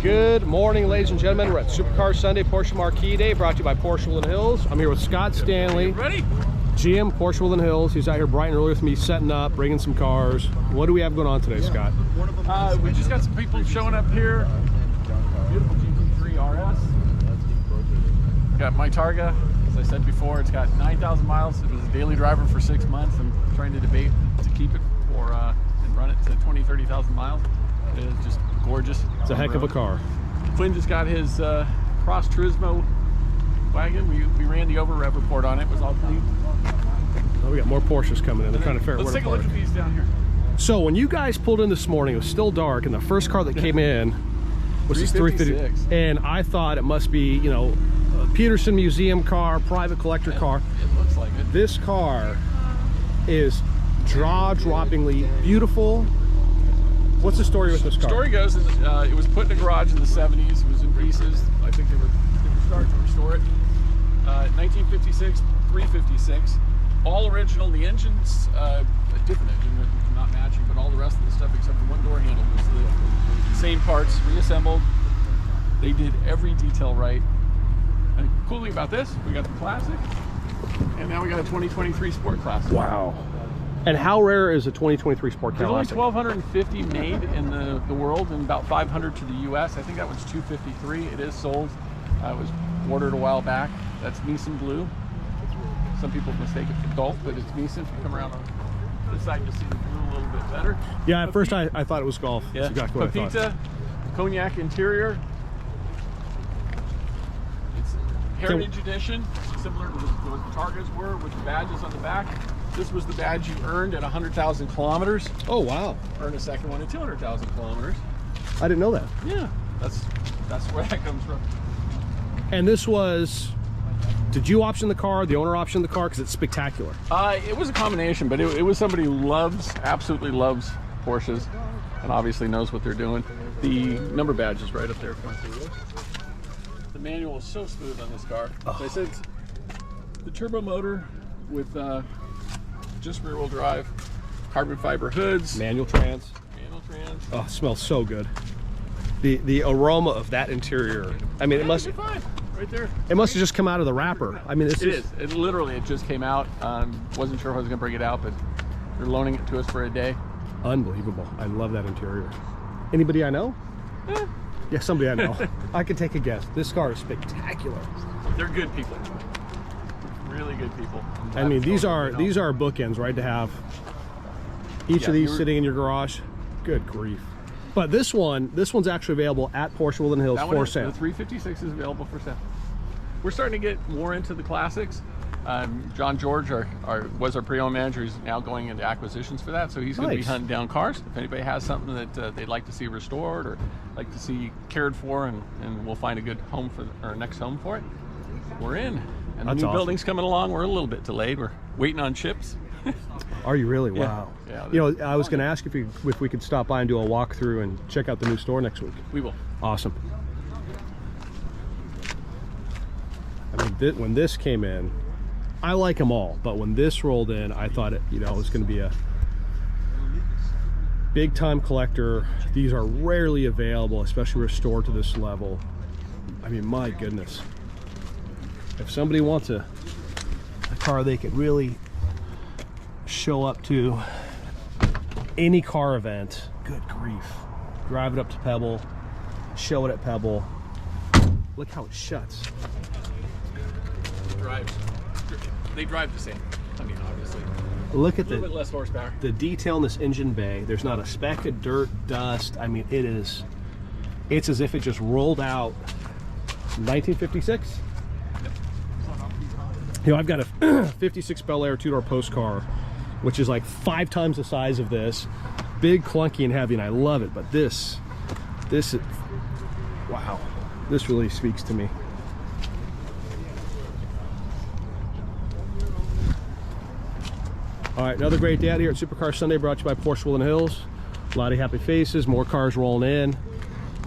Good morning, ladies and gentlemen. We're at Supercar Sunday, Porsche Marque Day, brought to you by Porsche Woodland Hills. I'm here with Scott Stanley, Ready? GM, Porsche Woodland Hills. He's out here bright and early with me, setting up, bringing some cars. What do we have going on today, Scott? We just got some people showing up here. Beautiful GT3 RS. Got my Targa. As I said before, it's got 9,000 miles. It was a daily driver for 6 months. I'm trying to debate to keep it for and run it to 20,000, 30,000 miles. It is just gorgeous. It's a heck of a car. Quinn just got his Cross Turismo wagon. We ran the over rev report on it. It was all clean. Oh, we got more Porsches coming in. They're trying to figure out where to park. Let's take a look at these down here. So when you guys pulled in this morning, it was still dark, and the first car that came in was this 350. And I thought it must be, you know, a Peterson museum car, private collector car. It looks like it. This car is jaw-droppingly beautiful. What's the story with this car? Story goes, it was put in a garage in the 70s. It was in pieces. I think they were starting to restore it. 1956, 356, all original. The engine's a different engine, not matching, but all the rest of the stuff except for one door handle was the same parts, reassembled. They did every detail right. And cool thing about this, we got the classic, and now we got a 2023 Sport Classic. Wow. And how rare is a 2023 Sport There's only Classic? 1,250 made in the world, and about 500 to the U.S. I think that one's 253. It is sold. It was ordered a while back. That's Nissan Blue. Some people mistake it for Golf, but it's Nissan. If you come around on this side, you'll see the blue a little bit better. Yeah, at first I thought it was Golf. Yeah, That's exactly what I thought. Papita, cognac interior. It's Heritage Edition, similar to what the Targas were with the badges on the back. This was the badge you earned at 100,000 kilometers. Oh, wow. Earned a second one at 200,000 kilometers. I didn't know that. Yeah, that's where that comes from. And this was, did you option the car, the owner optioned the car? Because it's spectacular. It was a combination, but it was somebody who absolutely loves Porsches, and obviously knows what they're doing. The number badge is right up there. The manual is so smooth on this car. As I said, the turbo motor with just rear-wheel drive, carbon fiber hoods, Manual trans. Oh, it smells so good. The aroma of that interior. I mean, it must. Fine. Right there. It must have just come out of the wrapper. I mean, It is. It literally, it just came out. Wasn't sure if I was going to bring it out, but they're loaning it to us for a day. Unbelievable. I love that interior. Anybody I know? Yeah, somebody I know. I could take a guess. This car is spectacular. They're good people. Really good people. I mean, these are bookends, right? To have each of these sitting in your garage. Good grief. But this one's actually available at Porsche Woodland Hills for sale. The 356 is available for sale. We're starting to get more into the classics. John George was our pre-owned manager. He's now going into acquisitions for that, so he's going to be hunting down cars. If anybody has something that they'd like to see restored or like to see cared for, and we'll find a good home for our next home for it, we're in. And the new building's coming along. We're a little bit delayed. We're waiting on chips. Are you really? Wow. Yeah, you know, I was going to ask if we could stop by and do a walkthrough and check out the new store next week. We will. Awesome. I mean, when this came in, I like them all, but when this rolled in, I thought it was going to be a big time collector. These are rarely available, especially restored to this level. I mean, my goodness. If somebody wants a car they could really show up to any car event, good grief. Drive it up to Pebble, show it at Pebble. Look how it shuts. They drive the same. I mean, obviously. Look at a little bit less horsepower. The detail in this engine bay. There's not a speck of dirt, dust. I mean, it's as if it just rolled out 1956. You know, I've got a 56 Bel Air two-door post car, which is like 5 times the size of this. Big, clunky, and heavy, and I love it. But this is, wow, this really speaks to me. All right, another great day out here at Supercar Sunday, brought to you by Porsche Woodland Hills. A lot of happy faces, more cars rolling in.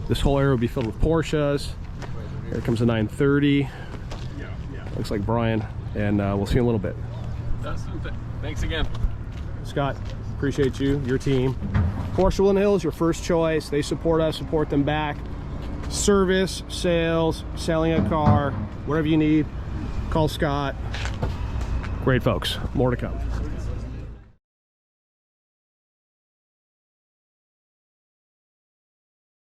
This whole area will be filled with Porsches. Here comes the 930. Looks like Brian, and we'll see you in a little bit. Dustin, thanks again. Scott, appreciate you, your team. Porsche Woodland Hills, your first choice. They support us, support them back. service, sales, selling a car, whatever you need, call Scott. Great folks. More to come.